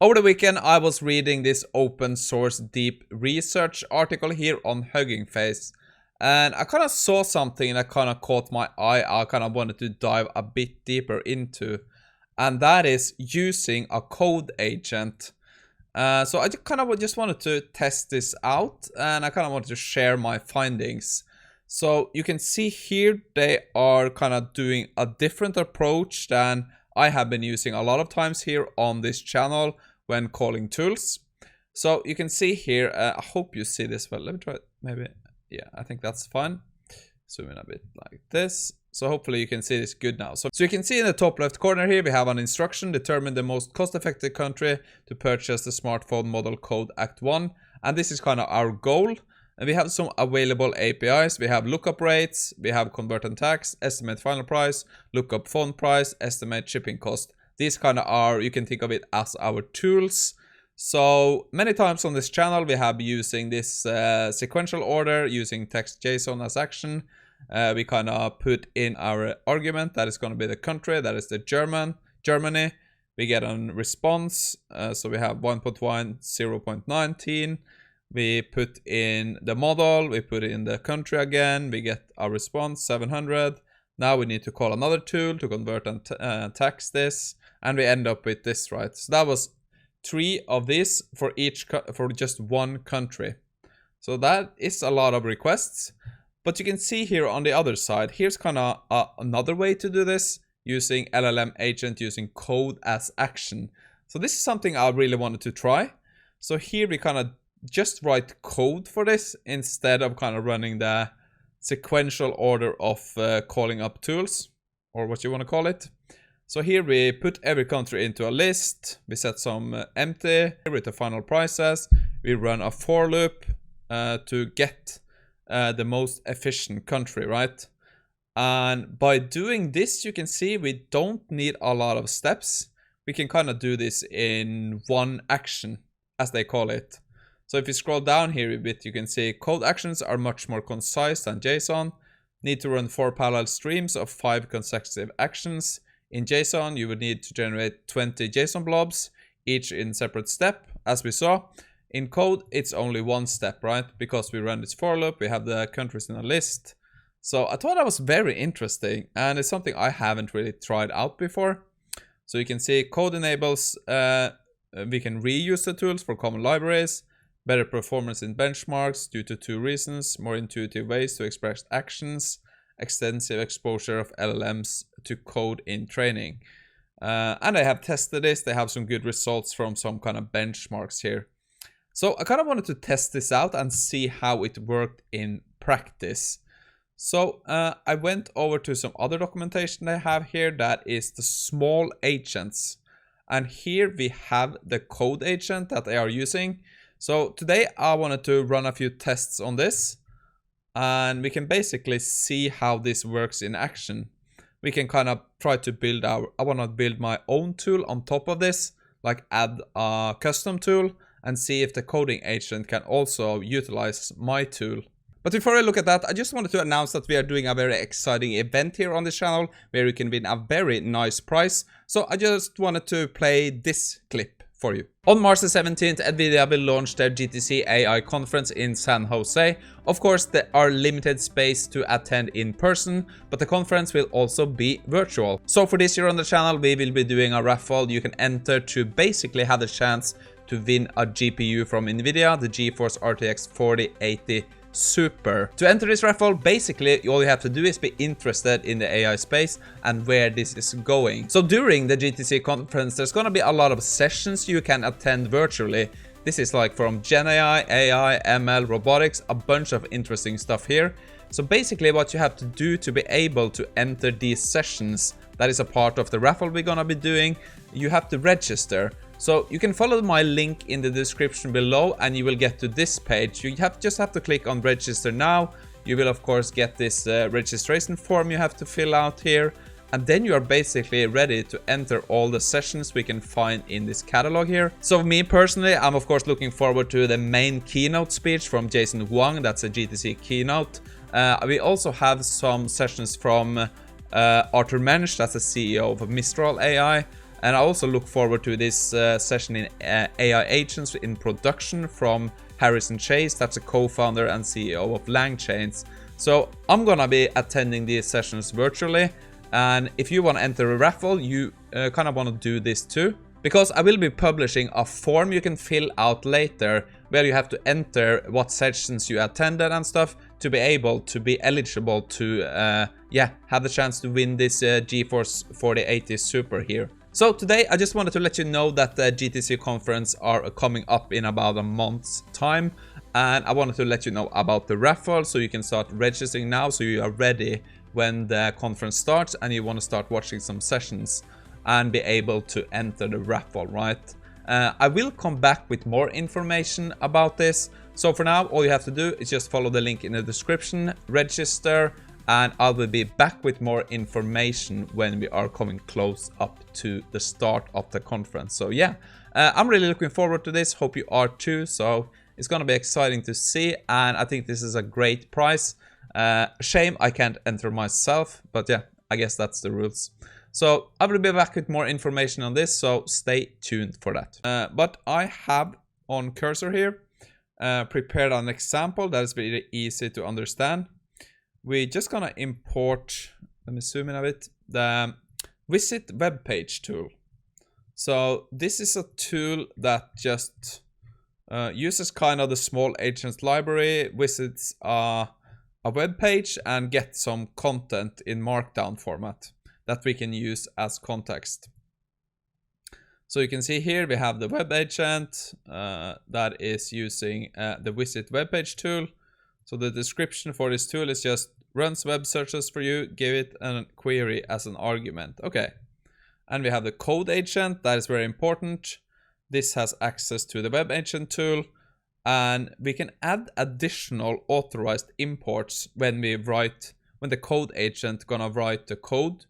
Over the weekend, I was reading this open source deep research article here on Hugging Face. And I kind of saw something that kind of caught my eye. I kind of wanted to dive a bit deeper into. And that is using a code agent. So I kind of just wanted to test this out. And I kind of wanted to share my findings. So you can see here they are kind of doing a different approach than I have been using a lot of times here on this channel when calling tools. So you can see here, I hope you see this well. Let me try it, maybe. Yeah, I think that's fine. Zoom in a bit like this. So hopefully you can see this good now. So you can see in the top left corner here, we have an instruction: determine the most cost-effective country to purchase the smartphone model code Act 1. And this is kind of our goal. And we have some available APIs. We have lookup rates, we have convert and tax, estimate final price, lookup phone price, estimate shipping cost. These kind of are, you can think of it as our tools. So many times on this channel, we have using this sequential order, using text JSON as action. We kind of put in our argument, that is going to be the country, that is the Germany. We get a response, so we have 1.1, 0.19. We put in the model, we put in the country again, we get a response, 700. Now we need to call another tool to convert and tax this, and we end up with this, right? So that was 3 of these for for just one country. So that is a lot of requests. But you can see here on the other side, here's kind of another way to do this, using LLM agent, using code as action. So this is something I really wanted to try. So here we kind of just write code for this instead of kind of running the sequential order of calling up tools, or what you want to call it. So here we put every country into a list. We set some empty with the final prices. We run a for loop to get the most efficient country, right? And by doing this, you can see we don't need a lot of steps. We can kind of do this in one action, as they call it. So if you scroll down here a bit, you can see code actions are much more concise than JSON. Need to run 4 parallel streams of 5 consecutive actions. In JSON, you would need to generate 20 JSON blobs, each in separate step, as we saw. In code, it's only one step, right? Because we run this for loop, we have the countries in a list. So I thought that was very interesting, and it's something I haven't really tried out before. So you can see code enables, we can reuse the tools for common libraries, better performance in benchmarks due to 2 reasons: more intuitive ways to express actions, extensive exposure of LLMs to code in training. And I have tested this. They have some good results from some kind of benchmarks here. So I kind of wanted to test this out and see how it worked in practice. So I went over to some other documentation they have here, that is the Smol agents. And here we have the code agent that they are using. So today I wanted to run a few tests on this, and we can basically see how this works in action. We can kind of try to build I want to build my own tool on top of this, like add a custom tool and see if the coding agent can also utilize my tool. But before I look at that, I just wanted to announce that we are doing a very exciting event here on this channel where you can win a very nice prize. So I just wanted to play this clip for you. On March the 17th, Nvidia will launch their GTC AI conference in San Jose. Of course, there are limited space to attend in person, but the conference will also be virtual. So for this year on the channel, we will be doing a raffle. You can enter to basically have the chance to win a GPU from Nvidia, the GeForce RTX 4080 Super. To enter this raffle, basically all you have to do is be interested in the AI space and where this is going. So during the GTC conference, there's gonna be a lot of sessions you can attend virtually. This is like from Gen AI, ML, robotics, a bunch of interesting stuff here. So basically what you have to do to be able to enter these sessions, that is a part of the raffle we're gonna be doing, you have to register. So you can follow my link in the description below and you will get to this page. You just have to click on register now. You will of course get this registration form you have to fill out here. And then you are basically ready to enter all the sessions we can find in this catalog here. So me personally, I'm of course looking forward to the main keynote speech from Jason Wang. That's a GTC keynote. We also have some sessions from Arthur Mensch, that's the CEO of Mistral AI. And I also look forward to this session in AI agents in production from Harrison Chase. That's a co-founder and CEO of LangChains. So I'm gonna be attending these sessions virtually, and if you want to enter a raffle, you kind of want to do this too, because I will be publishing a form you can fill out later where you have to enter what sessions you attended and stuff to be able to be eligible to have the chance to win this GeForce 4080 Super here. So today I just wanted to let you know that the GTC conference are coming up in about a month's time, and I wanted to let you know about the raffle so you can start registering now so you are ready when the conference starts and you want to start watching some sessions and be able to enter the raffle, right? I will come back with more information about this. So for now, all you have to do is just follow the link in the description, register, and I will be back with more information when we are coming close up to the start of the conference. So yeah, I'm really looking forward to this. Hope you are too. So it's gonna be exciting to see, and I think this is a great prize. Shame I can't enter myself, but yeah, I guess that's the rules. So I will be back with more information on this, so stay tuned for that. But I have on cursor here prepared an example that is very easy to understand. We're just gonna import, let me zoom in a bit, the visit web page tool. So this is a tool that just uses kind of the Smol agents library, visits a web page and gets some content in markdown format that we can use as context. So you can see here we have the web agent that is using the visit web page tool. So the description for this tool is just runs web searches for you, give it a query as an argument. Okay. And we have the code agent, that is very important. This has access to the web agent tool, and we can add additional authorized imports when the code agent gonna write the code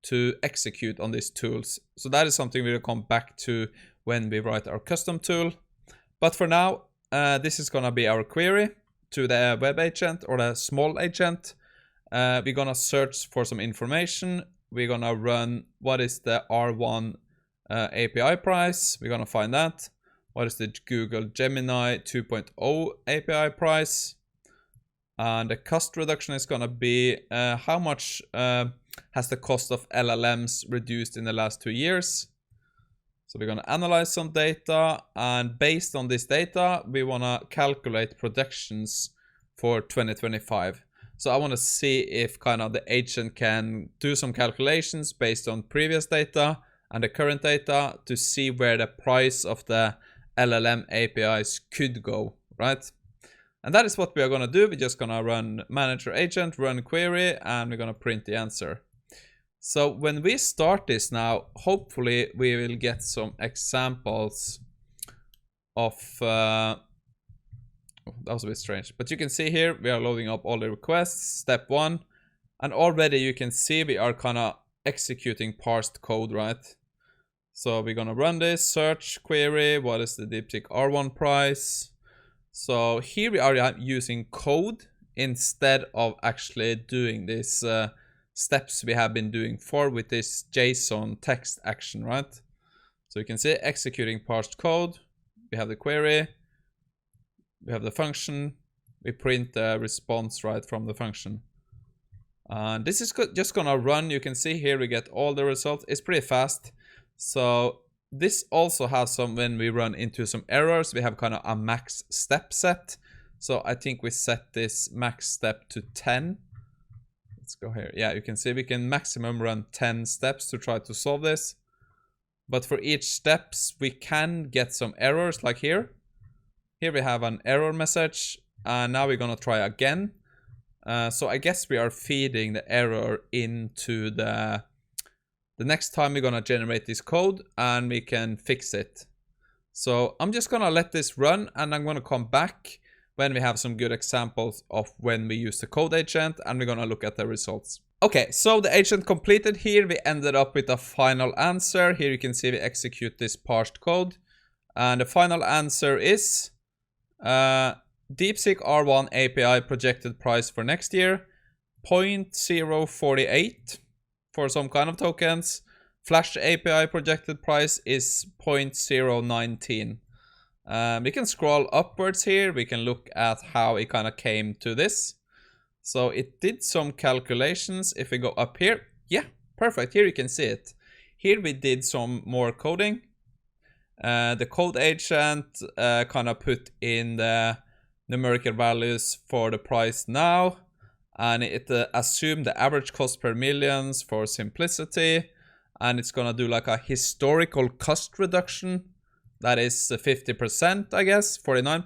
to execute on these tools. So that is something we'll come back to when we write our custom tool. But for now, this is gonna be our query to the web agent or the Smol agent. We're gonna search for some information. We're gonna run what is the R1 API price. We're gonna find that. What is the Google Gemini 2.0 API price? And the cost reduction is gonna be how much has the cost of LLMs reduced in the last 2 years. So we're gonna analyze some data, and based on this data, we wanna calculate projections for 2025. So I wanna see if kind of the agent can do some calculations based on previous data and the current data to see where the price of the LLM APIs could go, right? And that is what we are gonna do. We're just gonna run manager agent, run query, and we're gonna print the answer. So when we start this now, hopefully we will get some examples of, oh, that was a bit strange, but you can see here, we are loading up all the requests, step 1, and already you can see we are kind of executing parsed code, right? So we're gonna run this, search, query, what is the DeepSeek R1 price? So here we are using code instead of actually doing these steps we have been doing for with this JSON text action, right? So you can see executing parsed code. We have the query, we have the function, we print the response right from the function. And this is just gonna run. You can see here we get all the results. It's pretty fast. So this also has some, when we run into some errors, we have kind of a max step set. So I think we set this max step to 10. Let's go here. Yeah, you can see we can maximum run 10 steps to try to solve this. But for each steps, we can get some errors like here. Here we have an error message, and now we're gonna try again. So I guess we are feeding the error into the next time we're gonna generate this code, and we can fix it. So I'm just gonna let this run, and I'm gonna come back when we have some good examples of when we use the code agent, and we're gonna look at the results. Okay, so the agent completed here. We ended up with a final answer. Here you can see we execute this parsed code, and the final answer is DeepSeek R1 API projected price for next year 0.048 for some kind of tokens, Flash API projected price is 0.019. We can scroll upwards here. We can look at how it kind of came to this. So it did some calculations. If we go up here, yeah, perfect. Here you can see it. Here we did some more coding. The code agent kind of put in the numerical values for the price now, and it assumed the average cost per millions for simplicity, and it's gonna do like a historical cost reduction. That is 50%, I guess, 49.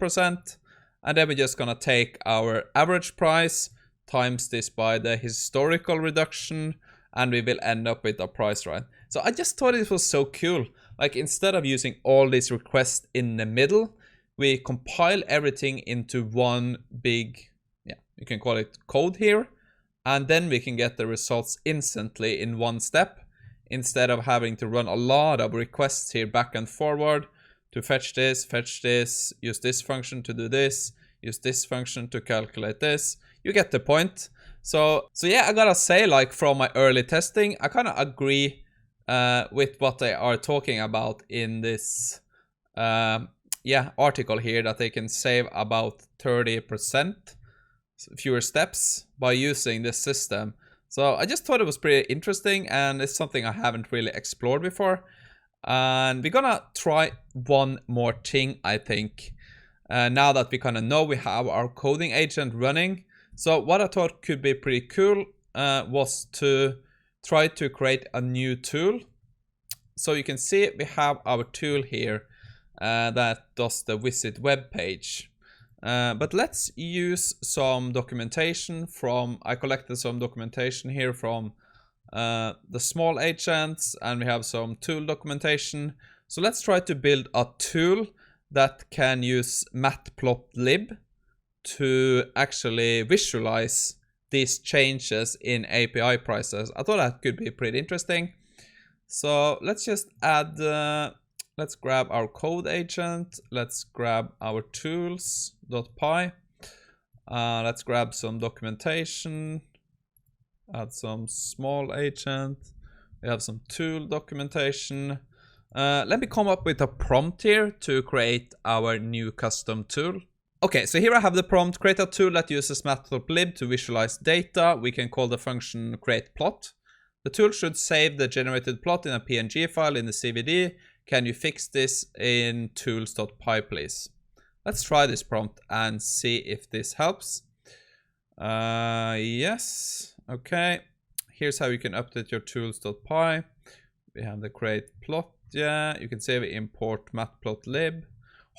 And then we're just gonna take our average price, times this by the historical reduction, and we will end up with a price, right? So I just thought it was so cool. Like, instead of using all these requests in the middle, we compile everything into one big, yeah, you can call it code here. And then we can get the results instantly in one step, instead of having to run a lot of requests here back and forward to fetch this, use this function to do this, use this function to calculate this. You get the point. So yeah, I gotta say, like, from my early testing, I kind of agree with what they are talking about in this article here, that they can save about 30% fewer steps by using this system. So I just thought it was pretty interesting, and it's something I haven't really explored before. And we're gonna try one more thing, I think, now that we kind of know we have our coding agent running. So what I thought could be pretty cool was to try to create a new tool. So you can see we have our tool here that does the visit web page. But let's use some documentation from, I collected some documentation here from the Smol agents, and we have some tool documentation. So let's try to build a tool that can use matplotlib to actually visualize these changes in API prices. I thought that could be pretty interesting. So let's just add, let's grab our code agent. Let's grab our tools.py. Let's grab some documentation. Add some Smol agent. We have some tool documentation. Let me come up with a prompt here to create our new custom tool. Okay, so here I have the prompt: create a tool that uses matplotlib to visualize data. We can call the function createPlot. The tool should save the generated plot in a PNG file in the CVD. Can you fix this in tools.py, please? Let's try this prompt and see if this helps. Yes. Okay. Here's how you can update your tools.py. We have the createPlot. Yeah, you can say we import matplotlib.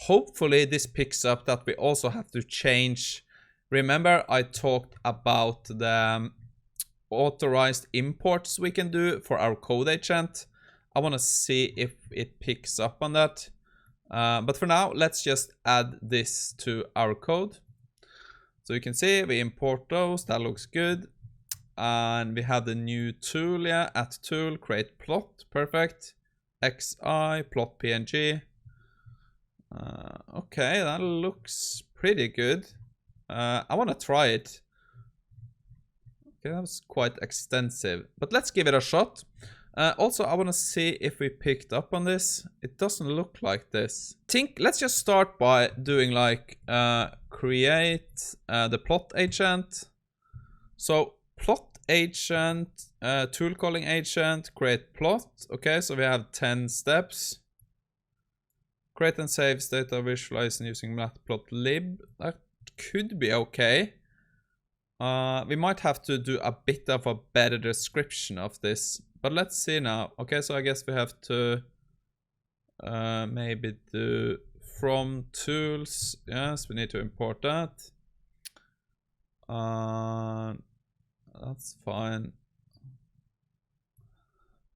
Hopefully this picks up that we also have to change. Remember, I talked about the authorized imports we can do for our code agent. I want to see if it picks up on that. But for now, let's just add this to our code. So you can see we import those. That looks good. And we have the new tool, yeah, at tool, createPlot, perfect. XI, plot PNG. Okay, that looks pretty good. I want to try it. Okay, that was quite extensive, but let's give it a shot. Also, I want to see if we picked up on this. It doesn't look like this. Let's just start by doing like create the plot agent. So plot agent, tool calling agent, create plot. Okay, so we have 10 steps. Create and save data visualizing using matplotlib. That could be okay. We might have to do a bit of a better description of this, but let's see now. Okay, so I guess we have to maybe do from tools. Yes, we need to import that. That's fine.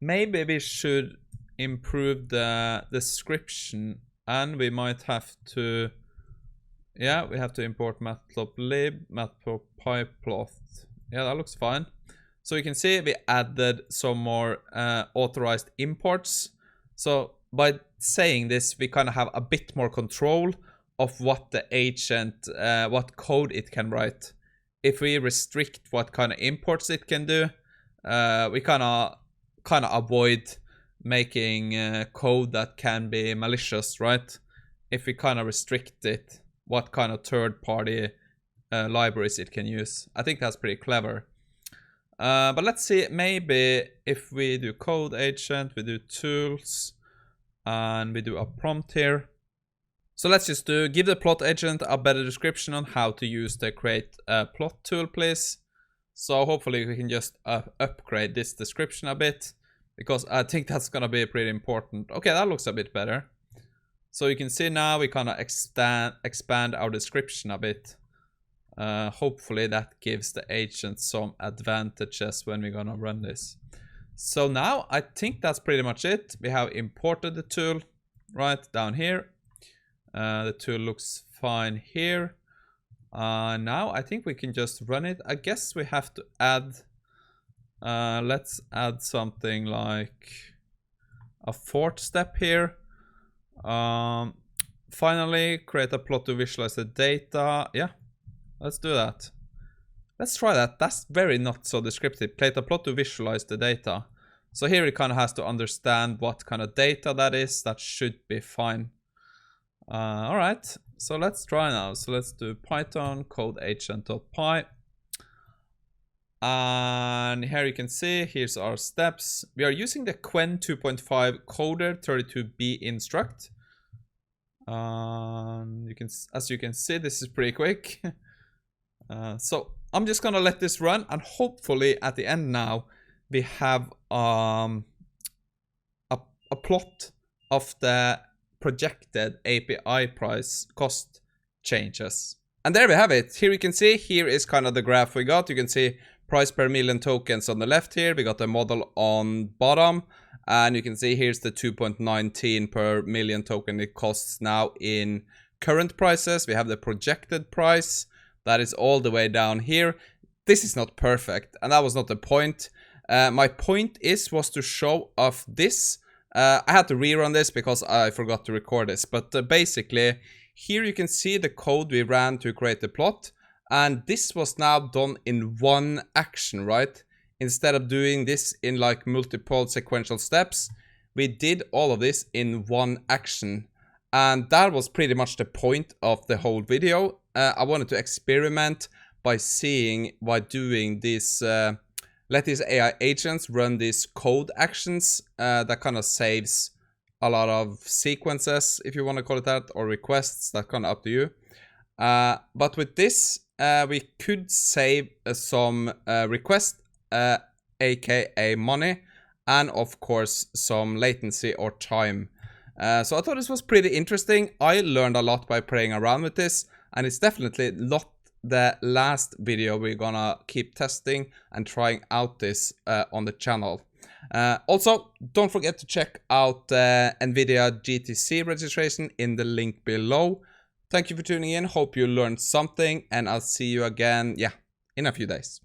Maybe we should improve the description, and we might have to, yeah, we have to import matplotlib, matplotlib. Yeah, that looks fine. So you can see we added some more authorized imports. So by saying this, we kind of have a bit more control of what the agent, what code it can write. If we restrict what kind of imports it can do, we kind of avoid making code that can be malicious, right? If we kind of restrict it, what kind of third-party libraries it can use. I think that's pretty clever. But let's see, maybe if we do code agent, we do tools, and we do a prompt here. So let's just give the plot agent a better description on how to use the create plot tool, please. So hopefully we can just upgrade this description a bit, because I think that's gonna be pretty important. Okay, that looks a bit better. So you can see now we kind of expand our description a bit. Hopefully that gives the agent some advantages when we're gonna run this. So now I think that's pretty much it. We have imported the tool right down here. The tool looks fine here. Now I think we can just run it. I guess we have to add, let's add something like a fourth step here. Finally, create a plot to visualize the data. Yeah, let's do that. Let's try that. That's very not so descriptive. Create a plot to visualize the data. So here it kind of has to understand what kind of data that is. That should be fine. All right, so let's try now. So let's do Python code agent.py. And here you can see, here's our steps. We are using the Qwen 2.5 coder 32B instruct. As you can see, this is pretty quick. So I'm just gonna let this run, and hopefully at the end now we have a plot of the projected API price cost changes. And there we have it. Here you can see, here is kind of the graph we got. You can see price per million tokens on the left here. We got the model on bottom. And you can see here's the 2.19 per million token it costs now in current prices. We have the projected price. That is all the way down here. This is not perfect, and that was not the point. My point was to show off this. I had to rerun this because I forgot to record this. But basically, here you can see the code we ran to create the plot. And this was now done in one action, right? Instead of doing this in like multiple sequential steps, we did all of this in one action. And that was pretty much the point of the whole video. I wanted to experiment by doing this, let these AI agents run these code actions. That kind of saves a lot of sequences, if you want to call it that, or requests. That's kind of up to you. But with this, we could save some requests, aka money, and of course some latency or time. So I thought this was pretty interesting. I learned a lot by playing around with this, and it's definitely not the last video. We're gonna keep testing and trying out this on the channel. Also, don't forget to check out the Nvidia GTC registration in the link below. Thank you for tuning in. Hope you learned something, and I'll see you again, in a few days.